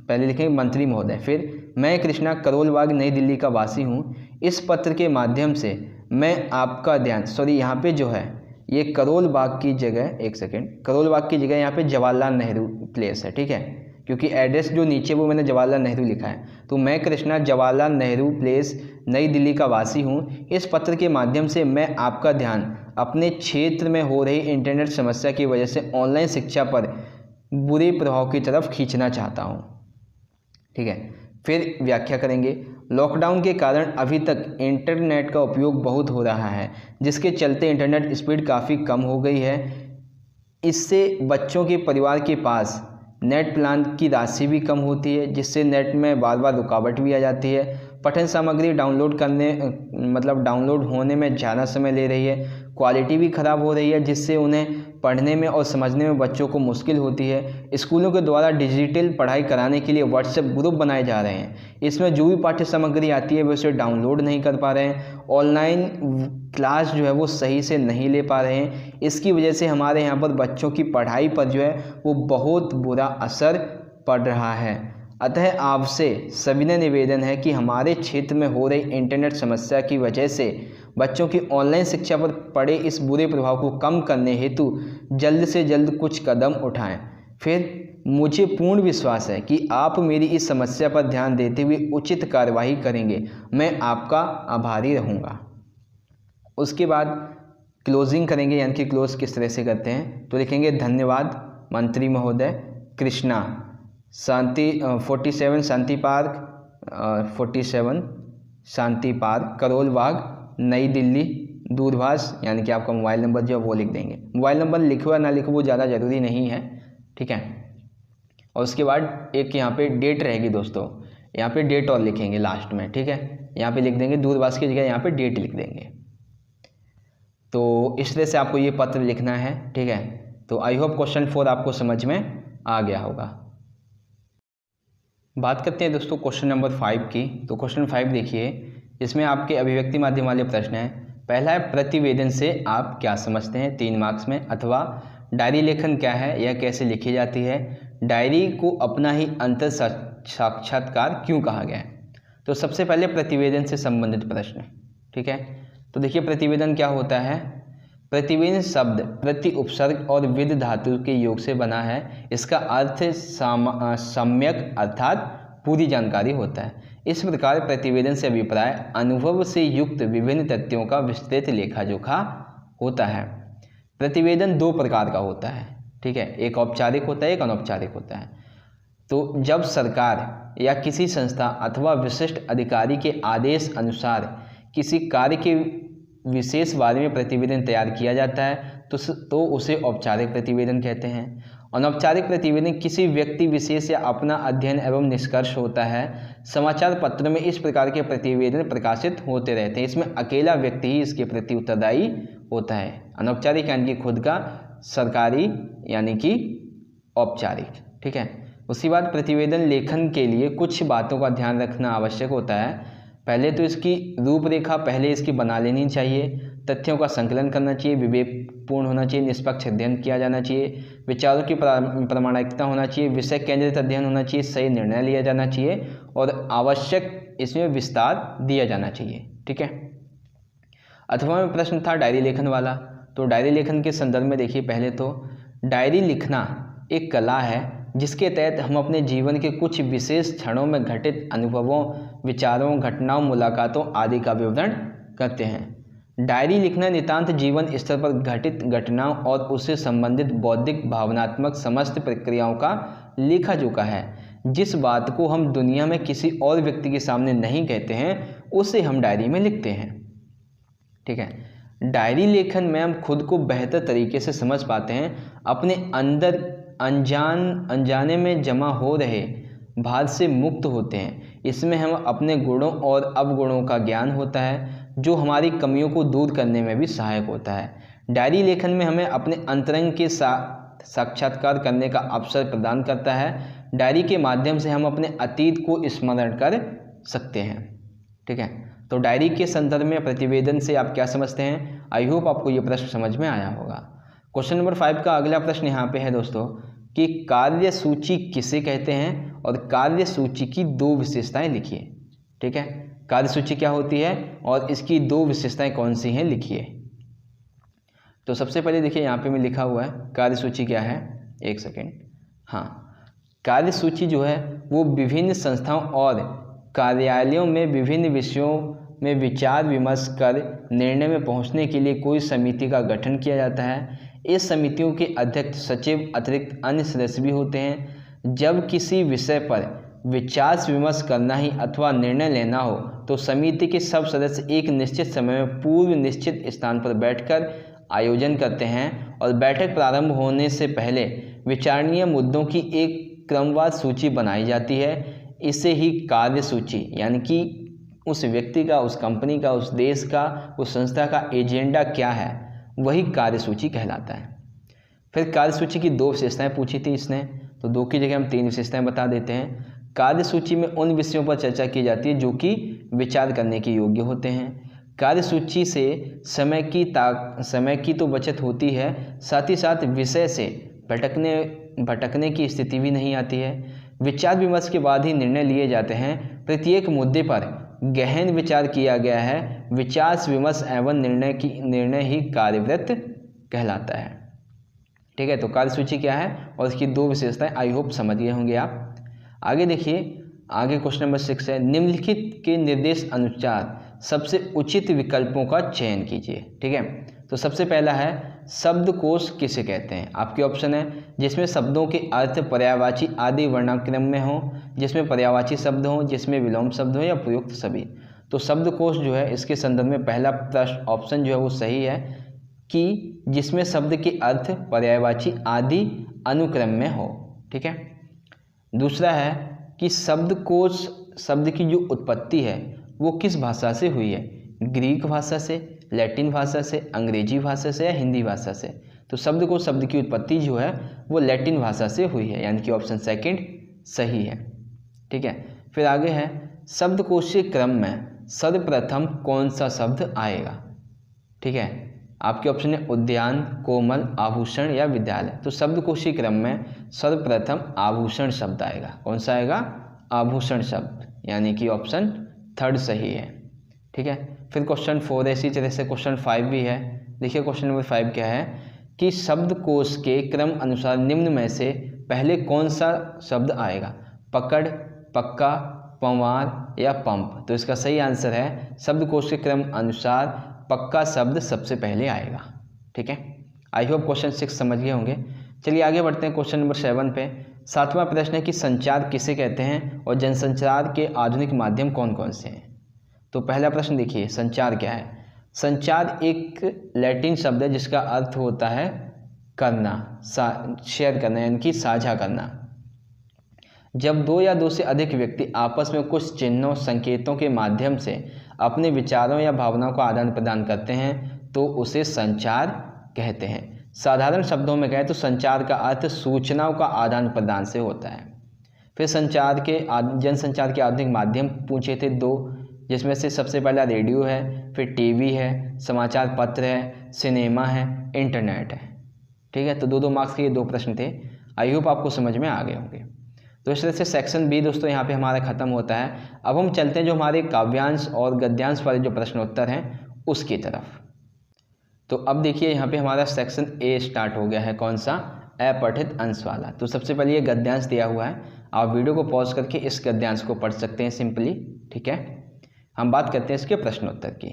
पहले लिखेंगे मंत्री महोदय, फिर मैं कृष्णा करोल बाग नई दिल्ली का वासी हूँ। इस पत्र के माध्यम से मैं आपका ध्यान, यहाँ पे जो है ये करोल बाग की जगह, एक सेकेंड, करोल बाग की जगह यहाँ पे जवाहरलाल नेहरू प्लेस है। ठीक है, क्योंकि एड्रेस जो नीचे वो मैंने जवाहरलाल नेहरू लिखा है, तो मैं कृष्णा जवाहरलाल नेहरू प्लेस नई दिल्ली का वासी हूँ। इस पत्र के माध्यम से मैं आपका ध्यान अपने क्षेत्र में हो रही इंटरनेट समस्या की वजह से ऑनलाइन शिक्षा पर बुरे प्रभाव की तरफ खींचना चाहता हूँ। ठीक है, फिर व्याख्या करेंगे। लॉकडाउन के कारण अभी तक इंटरनेट का उपयोग बहुत हो रहा है, जिसके चलते इंटरनेट स्पीड काफ़ी कम हो गई है। इससे बच्चों के परिवार के पास नेट प्लान की राशि भी कम होती है, जिससे नेट में बार बार रुकावट भी आ जाती है। पठन सामग्री डाउनलोड होने में ज़्यादा समय ले रही है। क्वालिटी भी ख़राब हो रही है, जिससे उन्हें पढ़ने में और समझने में बच्चों को मुश्किल होती है। स्कूलों के द्वारा डिजिटल पढ़ाई कराने के लिए व्हाट्सएप ग्रुप बनाए जा रहे हैं, इसमें जो भी पाठ्य सामग्री आती है वे उसे डाउनलोड नहीं कर पा रहे हैं। ऑनलाइन क्लास जो है वो सही से नहीं ले पा रहे हैं। इसकी वजह से हमारे यहाँ पर बच्चों की पढ़ाई पर जो है वो बहुत बुरा असर पड़ रहा है। अतः आपसे सविनय निवेदन है कि हमारे क्षेत्र में हो रही इंटरनेट समस्या की वजह से बच्चों की ऑनलाइन शिक्षा पर पड़े इस बुरे प्रभाव को कम करने हेतु जल्द से जल्द कुछ कदम उठाएं। फिर मुझे पूर्ण विश्वास है कि आप मेरी इस समस्या पर ध्यान देते हुए उचित कार्यवाही करेंगे। मैं आपका आभारी रहूँगा। उसके बाद क्लोजिंग करेंगे, यानी कि क्लोज किस तरह से करते हैं, तो लिखेंगे धन्यवाद मंत्री महोदय, कृष्णा 47 शांति पार्क 47 शांति पार्क, करोल बाग, नई दिल्ली, दूरभाष यानी कि आपका मोबाइल नंबर जो है वो लिख देंगे। मोबाइल नंबर लिखो या ना लिखो वो ज़्यादा ज़रूरी नहीं है, ठीक है। और उसके बाद एक यहाँ पे डेट रहेगी दोस्तों, यहाँ पे डेट और लिखेंगे लास्ट में, ठीक है। यहाँ पे लिख देंगे दूरभाष की जगह यहाँ पे डेट लिख देंगे। तो इस तरह से आपको ये पत्र लिखना है, ठीक है। तो आई होप क्वेश्चन 4 आपको समझ में आ गया होगा। बात करते हैं दोस्तों क्वेश्चन नंबर 5 की। तो क्वेश्चन 5 देखिए, इसमें आपके अभिव्यक्ति माध्यम वाले प्रश्न हैं। पहला है प्रतिवेदन से आप क्या समझते हैं, 3 मार्क्स में, अथवा डायरी लेखन क्या है, यह कैसे लिखी जाती है, डायरी को अपना ही अंतर साक्षात्कार क्यों कहा गया है। तो सबसे पहले प्रतिवेदन से संबंधित प्रश्न, ठीक है। तो देखिए प्रतिवेदन क्या होता है। प्रतिवेदन शब्द प्रति उपसर्ग और विद धातु के योग से बना है। इसका अर्थ सम्यक अर्थात पूरी जानकारी होता है। इस प्रकार प्रतिवेदन से अभिप्राय अनुभव से युक्त विभिन्न तथ्यों का विस्तृत लेखा जोखा होता है। प्रतिवेदन 2 प्रकार का होता है, ठीक है। एक औपचारिक होता है, एक अनौपचारिक होता है। तो जब सरकार या किसी संस्था अथवा विशिष्ट अधिकारी के आदेश अनुसार किसी कार्य के विशेष बारे में प्रतिवेदन तैयार किया जाता है तो उसे औपचारिक प्रतिवेदन कहते हैं। अनौपचारिक प्रतिवेदन किसी व्यक्ति विशेष या अपना अध्ययन एवं निष्कर्ष होता है। समाचार पत्र में इस प्रकार के प्रतिवेदन प्रकाशित होते रहते हैं। इसमें अकेला व्यक्ति ही इसके प्रति उत्तरदायी होता है। अनौपचारिक यानी कि खुद का, सरकारी यानी कि औपचारिक, ठीक है। उसके बाद प्रतिवेदन लेखन के लिए कुछ बातों का ध्यान रखना आवश्यक होता है। पहले तो इसकी रूपरेखा पहले इसकी बना लेनी चाहिए। तथ्यों का संकलन करना चाहिए, विवेकपूर्ण होना चाहिए, निष्पक्ष अध्ययन किया जाना चाहिए, विचारों की प्रामाणिकता होना चाहिए, विषय केंद्रित अध्ययन होना चाहिए, सही निर्णय लिया जाना चाहिए और आवश्यक इसमें विस्तार दिया जाना चाहिए, ठीक है। अथवा में प्रश्न था डायरी लेखन वाला। तो डायरी लेखन के संदर्भ में देखिए, पहले तो डायरी लिखना एक कला है जिसके तहत हम अपने जीवन के कुछ विशेष क्षणों में घटित अनुभवों, विचारों, घटनाओं, मुलाकातों आदि का विवरण करते हैं। डायरी लिखना नितांत जीवन स्तर पर घटित घटनाओं और उससे संबंधित बौद्धिक, भावनात्मक समस्त प्रक्रियाओं का लेखा जोखा है। जिस बात को हम दुनिया में किसी और व्यक्ति के सामने नहीं कहते हैं उसे हम डायरी में लिखते हैं, ठीक है। डायरी लेखन में हम खुद को बेहतर तरीके से समझ पाते हैं। अपने अंदर अनजाने में जमा हो रहे भार से मुक्त होते हैं। इसमें हम अपने गुणों और अवगुणों का ज्ञान होता है जो हमारी कमियों को दूर करने में भी सहायक होता है। डायरी लेखन में हमें अपने अंतरंग के साथ साक्षात्कार करने का अवसर प्रदान करता है। डायरी के माध्यम से हम अपने अतीत को स्मरण कर सकते हैं, ठीक है। तो डायरी के संदर्भ में प्रतिवेदन से आप क्या समझते हैं। आई होप आपको ये प्रश्न समझ में आया होगा। क्वेश्चन नंबर 5 का अगला प्रश्न यहाँ पे है दोस्तों कि कार्य सूची किसे कहते हैं और कार्य सूची की 2 विशेषताएं लिखिए, ठीक है। कार्य सूची क्या होती है और इसकी 2 विशेषताएं कौन सी हैं, लिखिए। तो सबसे पहले देखिए यहाँ पे मैं लिखा हुआ है कार्य सूची क्या है, एक सेकेंड। हाँ, कार्य सूची जो है वो विभिन्न संस्थाओं और कार्यालयों में विभिन्न विषयों में विचार विमर्श कर निर्णय में पहुंचने के लिए कोई समिति का गठन किया जाता है। इस समितियों के अध्यक्ष, सचिव, अतिरिक्त अन्य सदस्य भी होते हैं। जब किसी विषय पर विचार विमर्श करना ही अथवा निर्णय लेना हो तो समिति के सब सदस्य एक निश्चित समय में पूर्व निश्चित स्थान पर बैठकर आयोजन करते हैं और बैठक प्रारंभ होने से पहले विचारणीय मुद्दों की एक क्रमवार सूची बनाई जाती है। इसे ही कार्य सूची यानी कि उस व्यक्ति का, उस कंपनी का, उस देश का, उस संस्था का एजेंडा क्या है वही कार्य सूची कहलाता है। फिर कार्य सूची की 2 विशेषताएं पूछी थी इसने, तो 2 की जगह हम 3 विशेषताएं बता देते हैं। कार्य सूची में उन विषयों पर चर्चा की जाती है जो कि विचार करने के योग्य होते हैं। कार्य सूची से समय की तो बचत होती है, साथ ही साथ विषय से भटकने की स्थिति भी नहीं आती है। विचार विमर्श के बाद ही निर्णय लिए जाते हैं। प्रत्येक मुद्दे पर गहन विचार किया गया है। विचार विमर्श एवं निर्णय ही कार्यवृत्त कहलाता है, ठीक है। तो कार्य सूची क्या है और इसकी 2 विशेषताएं आई होप समझ गए होंगे आप। आगे देखिए, आगे क्वेश्चन नंबर 6 है, निम्नलिखित के निर्देश अनुसार सबसे उचित विकल्पों का चयन कीजिए, ठीक है। तो सबसे पहला है शब्दकोश किसे कहते हैं। आपके ऑप्शन है जिसमें शब्दों के अर्थ पर्यायवाची आदि वर्णानुक्रम में हो, जिसमें पर्यायवाची शब्द हो, जिसमें विलोम शब्द हो या प्रयुक्त सभी। तो शब्दकोश जो है इसके संदर्भ में पहला प्रश्न ऑप्शन जो है वो सही है कि जिसमें शब्द के अर्थ पर्यायवाची आदि अनुक्रम में हो। ठीक है। दूसरा है कि शब्दकोश शब्द की जो उत्पत्ति है वो किस भाषा से हुई है, ग्रीक भाषा से, लैटिन भाषा से, अंग्रेजी भाषा से या हिंदी भाषा से। तो शब्दकोश शब्द की उत्पत्ति जो है वो लैटिन भाषा से हुई है, यानी कि ऑप्शन सेकंड सही है। ठीक है। फिर आगे है शब्दकोशीय क्रम में सर्वप्रथम कौन सा शब्द आएगा। ठीक है। आपके ऑप्शन है उद्यान, कोमल, आभूषण या विद्यालय। तो शब्दकोशीय क्रम में सर्वप्रथम आभूषण शब्द आएगा। कौन सा आएगा, आभूषण शब्द, यानी कि ऑप्शन थर्ड सही है। ठीक है। फिर क्वेश्चन 4 है, इसी तरह से क्वेश्चन 5 भी है। देखिए क्वेश्चन नंबर 5 क्या है कि शब्दकोश के क्रम अनुसार निम्न में से पहले कौन सा शब्द आएगा, पकड़, पक्का, पंवार या पंप। तो इसका सही आंसर है शब्दकोश के क्रम अनुसार पक्का शब्द सबसे पहले आएगा। ठीक है। आई होप क्वेश्चन 6 समझ गए होंगे। चलिए आगे बढ़ते हैं क्वेश्चन नंबर 7 पे। 7वां प्रश्न है कि संचार किसे कहते हैं और जनसंचार के आधुनिक माध्यम कौन कौन से हैं। तो पहला प्रश्न देखिए, संचार क्या है। संचार एक लैटिन शब्द है जिसका अर्थ होता है करना, शेयर करना, यानी कि साझा करना। जब दो या दो से अधिक व्यक्ति आपस में कुछ चिन्हों, संकेतों के माध्यम से अपने विचारों या भावनाओं का आदान प्रदान करते हैं तो उसे संचार कहते हैं। साधारण शब्दों में कहें तो संचार का अर्थ सूचनाओं का आदान प्रदान से होता है। फिर जनसंचार के आधुनिक माध्यम पूछे थे 2, जिसमें से सबसे पहला रेडियो है, फिर टीवी है, समाचार पत्र है, सिनेमा है, इंटरनेट है। ठीक है। तो 2-2 मार्क्स के ये 2 प्रश्न थे। आई होप आपको समझ में आ गए होंगे। तो इस तरह से सेक्शन बी दोस्तों यहाँ पे हमारा खत्म होता है। अब हम चलते हैं जो हमारे काव्यांश और गद्यांश वाले जो प्रश्नोत्तर हैं उसकी तरफ। तो अब देखिए यहाँ पे हमारा सेक्शन ए स्टार्ट हो गया है। कौन सा, अपठित अंश वाला। तो सबसे पहले ये गद्यांश दिया हुआ है, आप वीडियो को पॉज करके इस गद्यांश को पढ़ सकते हैं सिंपली। ठीक है। हम बात करते हैं इसके प्रश्नोत्तर की।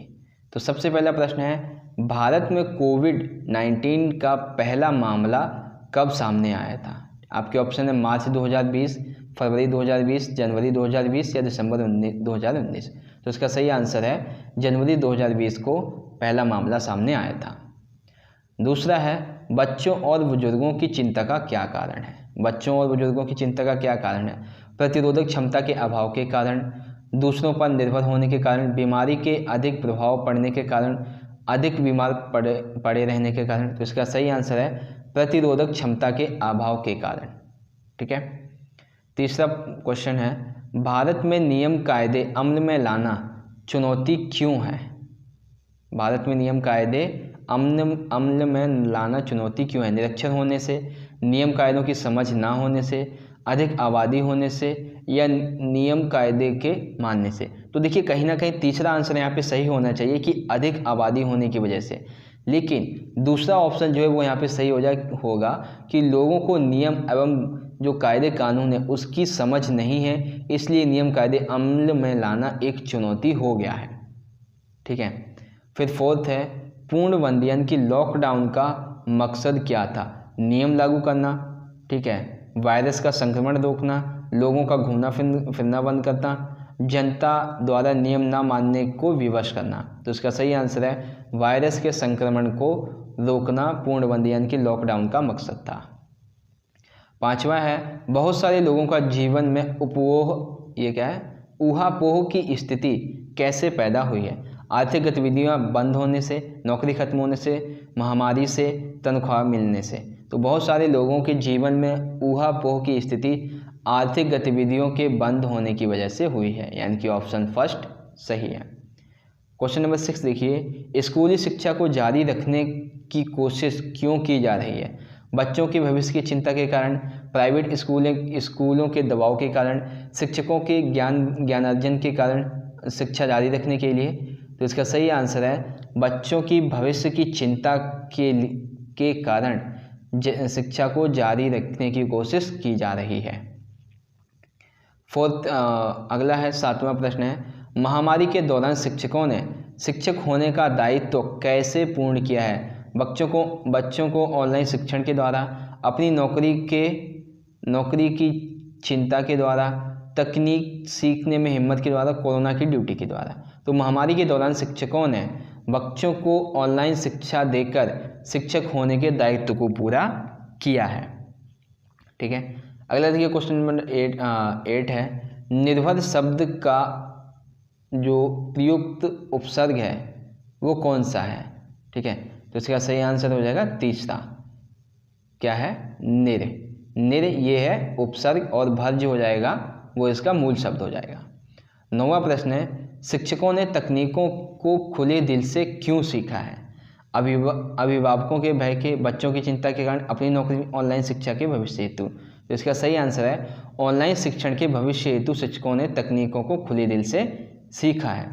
तो सबसे पहला प्रश्न है, भारत में कोविड-19 का पहला मामला कब सामने आया था। आपके ऑप्शन है मार्च 2020, फरवरी 2020, जनवरी 2020 या दिसंबर 2019। तो इसका सही आंसर है जनवरी 2020 को पहला मामला सामने आया था। दूसरा है, बच्चों और बुजुर्गों की चिंता का क्या कारण है। बच्चों और बुजुर्गों की चिंता का क्या कारण है, प्रतिरोधक क्षमता के अभाव के कारण, दूसरों पर निर्भर होने के कारण, बीमारी के अधिक प्रभाव पड़ने के कारण, अधिक बीमार पड़े रहने के कारण। तो इसका सही आंसर है प्रतिरोधक क्षमता के अभाव के कारण। ठीक है। तीसरा क्वेश्चन है, भारत में नियम कायदे अमल में लाना चुनौती क्यों है। भारत में नियम कायदे अमल में लाना चुनौती क्यों है। निरक्षर होने से, नियम कायदों की समझ ना होने से, अधिक आबादी होने से या नियम कायदे के मानने से। तो देखिए कहीं ना कहीं तीसरा आंसर यहाँ पे सही होना चाहिए कि अधिक आबादी होने की वजह से, लेकिन दूसरा ऑप्शन जो है वो यहाँ पे सही होगा कि लोगों को नियम एवं जो कायदे कानून है उसकी समझ नहीं है, इसलिए नियम कायदे अमल में लाना एक चुनौती हो गया है। ठीक है। फिर 4th है, पूर्णबंदी यानी कि लॉकडाउन का मकसद क्या था। नियम लागू करना, ठीक है, वायरस का संक्रमण रोकना, लोगों का घूमना फिरना बंद करना, जनता द्वारा नियम ना मानने को विवश करना। तो इसका सही आंसर है वायरस के संक्रमण को रोकना पूर्णबंदी यानी कि लॉकडाउन का मकसद था। 5वां है, बहुत सारे लोगों का जीवन में उपभोग, ये क्या है, ऊहापोह की स्थिति कैसे पैदा हुई है। आर्थिक गतिविधियां बंद होने से, नौकरी खत्म होने से, महामारी से, तनख्वाह मिलने से। तो बहुत सारे लोगों के जीवन में ऊहापोह की स्थिति आर्थिक गतिविधियों के बंद होने की वजह से हुई है, यानी कि ऑप्शन फर्स्ट सही है। क्वेश्चन नंबर 6 देखिए, स्कूली शिक्षा को जारी रखने की कोशिश क्यों की जा रही है। बच्चों के भविष्य की चिंता के कारण, प्राइवेट स्कूलों के दबाव के कारण, शिक्षकों के ज्ञानार्जन के कारण शिक्षा जारी रखने के लिए। तो इसका सही आंसर है बच्चों की भविष्य की चिंता के कारण शिक्षा को जारी रखने की कोशिश की जा रही है। अगला है 7वां प्रश्न है, महामारी के दौरान शिक्षकों ने शिक्षक होने का दायित्व तो कैसे पूर्ण किया है। बच्चों को ऑनलाइन शिक्षण के द्वारा, अपनी नौकरी की चिंता के द्वारा, तकनीक सीखने में हिम्मत के द्वारा, कोरोना की ड्यूटी के द्वारा। तो महामारी के दौरान शिक्षकों ने बच्चों को ऑनलाइन शिक्षा देकर शिक्षक होने के दायित्व को पूरा किया है। ठीक है, अगला देखिए क्वेश्चन नंबर 8 है, निर्भर शब्द का जो प्रयुक्त उपसर्ग है वो कौन सा है। ठीक है, तो इसका सही आंसर हो जाएगा तीसरा, क्या है, निर। निर ये है उपसर्ग और भर जो हो जाएगा वो इसका मूल शब्द हो जाएगा। 9वां प्रश्न है, शिक्षकों ने तकनीकों को खुले दिल से क्यों सीखा है। अभिभावकों के भय के, बच्चों की चिंता के कारण, अपनी नौकरी में, ऑनलाइन शिक्षा के भविष्य हेतु। तो इसका सही आंसर है ऑनलाइन शिक्षण के भविष्य हेतु शिक्षकों ने तकनीकों को खुले दिल से सीखा है।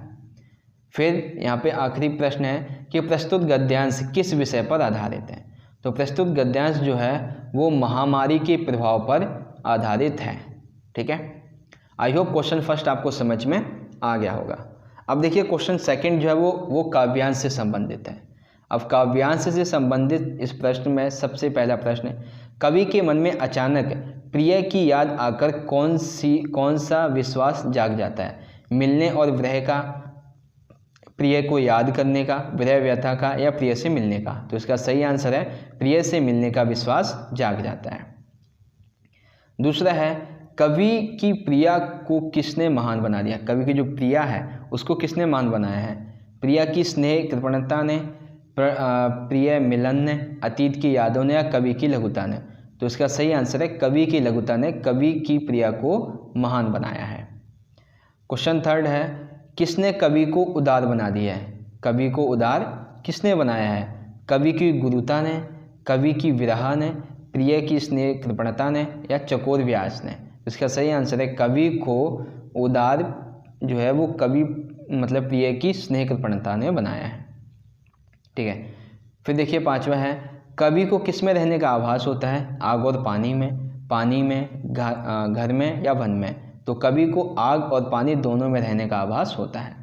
फिर यहाँ पे आखिरी प्रश्न है कि प्रस्तुत गद्यांश किस विषय पर आधारित है। तो प्रस्तुत गद्यांश जो है वो महामारी के प्रभाव पर आधारित है। ठीक है, आई होप क्वेश्चन फर्स्ट आपको समझ में आ गया होगा। अब देखिए क्वेश्चन सेकंड जो है वो काव्यांश से संबंधित है। अब काव्यांश से संबंधित इस प्रश्न में सबसे पहला प्रश्न है, कवि के मन में अचानक प्रिय की याद आकर कौन सा विश्वास जाग जाता है। मिलने और विरह का, प्रिय को याद करने का, विरह व्यथा का, या प्रिय से मिलने का। तो इसका सही आंसर है प्रिय से मिलने का विश्वास जाग जाता है। दूसरा है, कवि की प्रिया को किसने महान बना दिया। कवि की जो प्रिया है उसको किसने महान बनाया है। प्रिया की स्नेह कृपणता ने, प्रिय मिलन ने, अतीत की यादों ने, या कवि की लघुता ने। तो इसका सही आंसर है कवि की लघुता ने कवि की प्रिया को महान बनाया है। क्वेश्चन थर्ड है, किसने कवि को उदार बना दिया है। कवि को उदार किसने बनाया है। कवि की गुरुता ने, कवि की विरह ने, प्रिय की स्नेह कृपणता ने, या चकोर व्यास ने। इसका सही आंसर है कवि को उदार जो है वो कवि मतलब प्रिय की स्नेह कृपणता ने बनाया है। ठीक है, फिर देखिए पांचवा है, कवि को किस में रहने का आभास होता है। आग और पानी में, घर में, या वन में। तो कवि को आग और पानी दोनों में रहने का आभास होता है।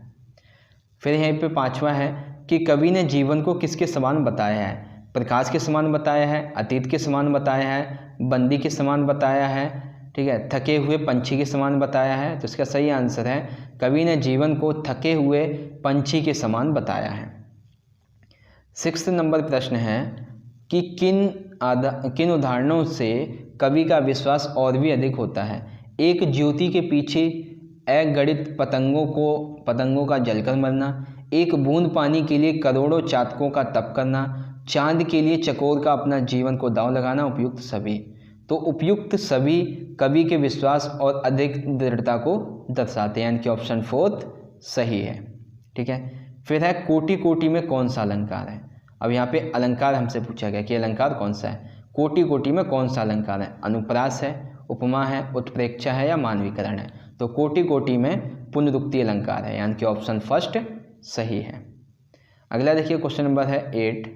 फिर यहीं पे पांचवा है कि कवि ने जीवन को किसके समान बताया है। प्रकाश के समान बताया है, अतीत के समान बताया है, बंदी के समान बताया है, ठीक है, थके हुए पंछी के समान बताया है। तो इसका सही आंसर है कवि ने जीवन को थके हुए पंछी के समान बताया है। 6 नंबर प्रश्न है कि किन उदाहरणों से कवि का विश्वास और भी अधिक होता है। एक ज्योति के पीछे अगणित पतंगों का जलकर मरना, एक बूंद पानी के लिए करोड़ों चातकों का तप करना, चांद के लिए चकोर का अपना जीवन को दांव लगाना, उपयुक्त सभी। तो उपयुक्त सभी कवि के विश्वास और अधिक दृढ़ता को दर्शाते हैं, यानी कि ऑप्शन 4 सही है। ठीक है, फिर है कोटि कोटि में कौन सा अलंकार है। अब यहाँ पे अलंकार हमसे पूछा गया कि अलंकार कौन सा है। कोटि कोटि में कौन सा अलंकार है। अनुप्रास है, उपमा है, उत्प्रेक्षा है, या मानवीकरण है। तो कोटि कोटि में पुनरुक्ति अलंकार है, यानी कि ऑप्शन फर्स्ट सही है। अगला देखिए क्वेश्चन नंबर है 8।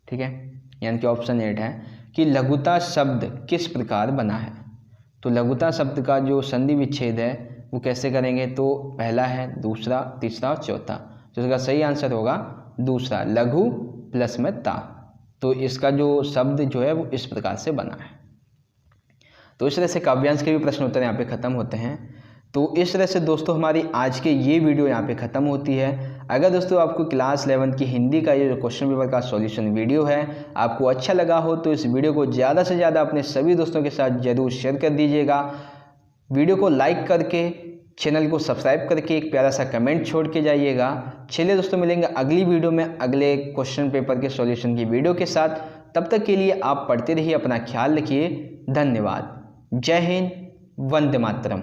ठीक है, यानी कि ऑप्शन 8 है कि लघुता शब्द किस प्रकार बना है। तो लघुता शब्द का जो संधि विच्छेद है वो कैसे करेंगे। तो पहला है, दूसरा, तीसरा और चौथा। तो इसका सही आंसर होगा दूसरा, लघु प्लस में ता। तो इसका जो शब्द जो है वो इस प्रकार से बना है। तो इस तरह से काव्यांश के भी प्रश्न उत्तर यहाँ पे ख़त्म होते हैं। तो इस तरह से दोस्तों हमारी आज के ये वीडियो यहाँ पे ख़त्म होती है। अगर दोस्तों आपको क्लास 11 की हिंदी का ये जो क्वेश्चन पेपर का सॉल्यूशन वीडियो है आपको अच्छा लगा हो तो इस वीडियो को ज़्यादा से ज़्यादा अपने सभी दोस्तों के साथ ज़रूर शेयर कर दीजिएगा। वीडियो को लाइक करके, चैनल को सब्सक्राइब करके एक प्यारा सा कमेंट छोड़ के जाइएगा। चलिए दोस्तों, मिलेंगे अगली वीडियो में अगले क्वेश्चन पेपर के सॉल्यूशन की वीडियो के साथ। तब तक के लिए आप पढ़ते रहिए, अपना ख्याल रखिए। धन्यवाद। जय हिंद, वंदे मातरम।